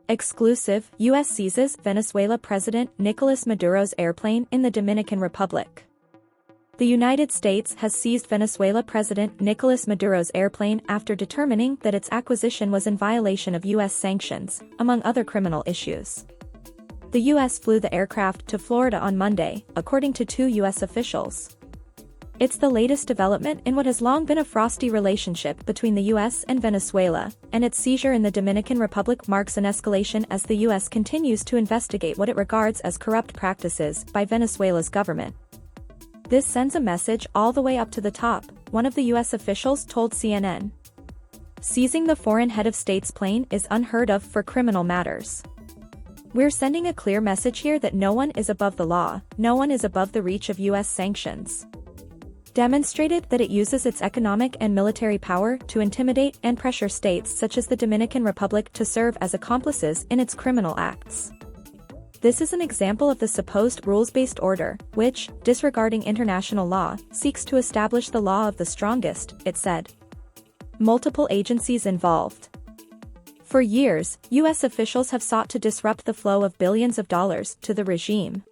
Exclusive, U.S. seizes Venezuela President Nicolas Maduro's airplane in the Dominican Republic. The United States has seized Venezuela President Nicolas Maduro's airplane after determining that its acquisition was in violation of U.S. sanctions, among other criminal issues. The U.S. flew the aircraft to Florida on Monday, according to two U.S. officials. It's the latest development in what has long been a frosty relationship between the U.S. and Venezuela, and its seizure in the Dominican Republic marks an escalation as the U.S. continues to investigate what it regards as corrupt practices by Venezuela's government. This sends a message all the way up to the top, one of the U.S. officials told CNN. Seizing the foreign head of state's plane is unheard of for criminal matters. We're sending a clear message here that no one is above the law, no one is above the reach of U.S. sanctions. Demonstrated that it uses its economic and military power to intimidate and pressure states such as the Dominican Republic to serve as accomplices in its criminal acts. This is an example of the supposed rules-based order, which, disregarding international law, seeks to establish the law of the strongest, it said. Multiple agencies involved. For years, U.S. officials have sought to disrupt the flow of billions of dollars to the regime.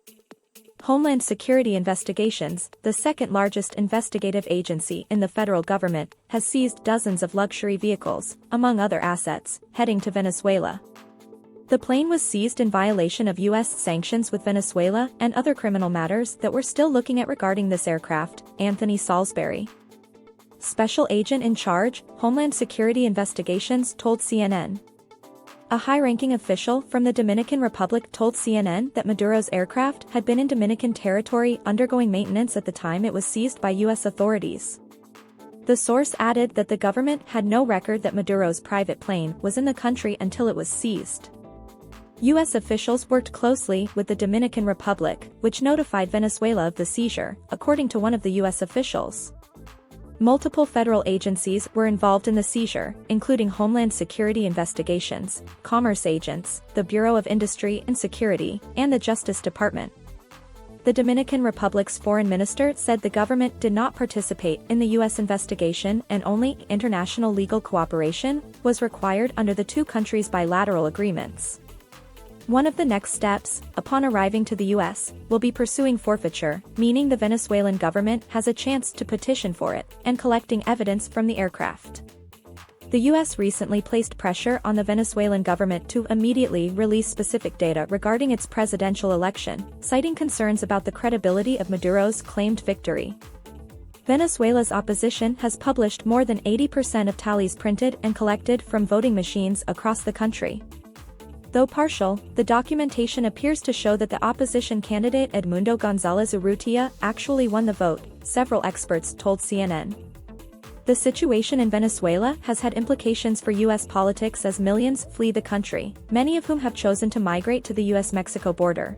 Homeland Security Investigations, the second-largest investigative agency in the federal government, has seized dozens of luxury vehicles, among other assets, heading to Venezuela. The plane was seized in violation of U.S. sanctions with Venezuela and other criminal matters that we're still looking at regarding this aircraft, Anthony Salisbury, special agent in charge, Homeland Security Investigations, told CNN. A high-ranking official from the Dominican Republic told CNN that Maduro's aircraft had been in Dominican territory undergoing maintenance at the time it was seized by U.S. authorities. The source added that the government had no record that Maduro's private plane was in the country until it was seized. U.S. officials worked closely with the Dominican Republic, which notified Venezuela of the seizure, according to one of the U.S. officials. Multiple federal agencies were involved in the seizure, including Homeland Security Investigations, commerce agents, the Bureau of Industry and Security, and the Justice Department. The Dominican Republic's foreign minister said the government did not participate in the U.S. investigation and only international legal cooperation was required under the two countries' bilateral agreements. One of the next steps, upon arriving to the U.S., will be pursuing forfeiture, meaning the Venezuelan government has a chance to petition for it, and collecting evidence from the aircraft. The U.S. recently placed pressure on the Venezuelan government to immediately release specific data regarding its presidential election, citing concerns about the credibility of Maduro's claimed victory. Venezuela's opposition has published more than 80% of tallies printed and collected from voting machines across the country. Though partial, the documentation appears to show that the opposition candidate Edmundo González Urrutia actually won the vote, several experts told CNN. The situation in Venezuela has had implications for U.S. politics as millions flee the country, many of whom have chosen to migrate to the U.S.-Mexico border.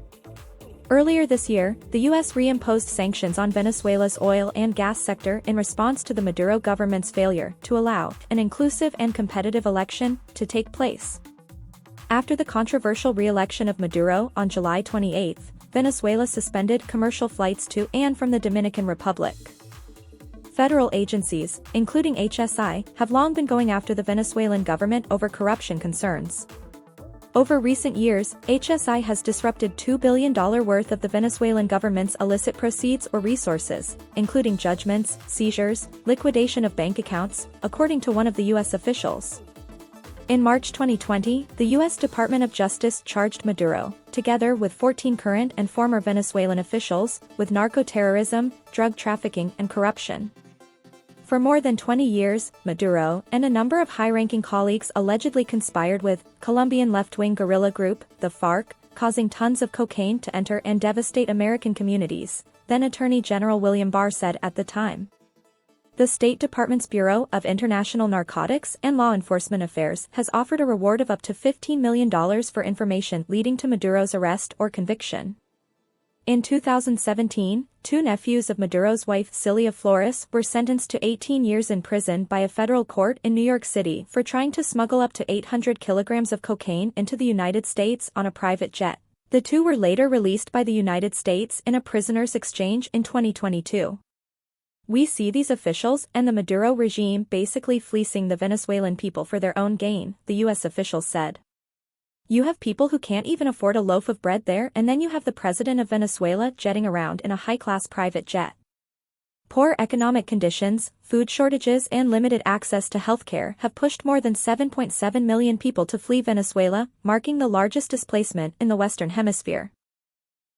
Earlier this year, the U.S. reimposed sanctions on Venezuela's oil and gas sector in response to the Maduro government's failure to allow an inclusive and competitive election to take place. After the controversial re-election of Maduro on July 28, Venezuela suspended commercial flights to and from the Dominican Republic. Federal agencies, including HSI, have long been going after the Venezuelan government over corruption concerns. Over recent years, HSI has disrupted $2 billion worth of the Venezuelan government's illicit proceeds or resources, including judgments, seizures, liquidation of bank accounts, according to one of the U.S. officials. In March 2020, the U.S. Department of Justice charged Maduro, together with 14 current and former Venezuelan officials, with narco-terrorism, drug trafficking and corruption. For more than 20 years, Maduro and a number of high-ranking colleagues allegedly conspired with Colombian left-wing guerrilla group, the FARC, causing tons of cocaine to enter and devastate American communities, then Attorney General William Barr said at the time. The State Department's Bureau of International Narcotics and Law Enforcement Affairs has offered a reward of up to $15 million for information leading to Maduro's arrest or conviction. In 2017, two nephews of Maduro's wife Cilia Flores were sentenced to 18 years in prison by a federal court in New York City for trying to smuggle up to 800 kilograms of cocaine into the United States on a private jet. The two were later released by the United States in a prisoner's exchange in 2022. We see these officials and the Maduro regime basically fleecing the Venezuelan people for their own gain, the U.S. officials said. You have people who can't even afford a loaf of bread there, and then you have the president of Venezuela jetting around in a high-class private jet. Poor economic conditions, food shortages and limited access to healthcare have pushed more than 7.7 million people to flee Venezuela, marking the largest displacement in the Western Hemisphere.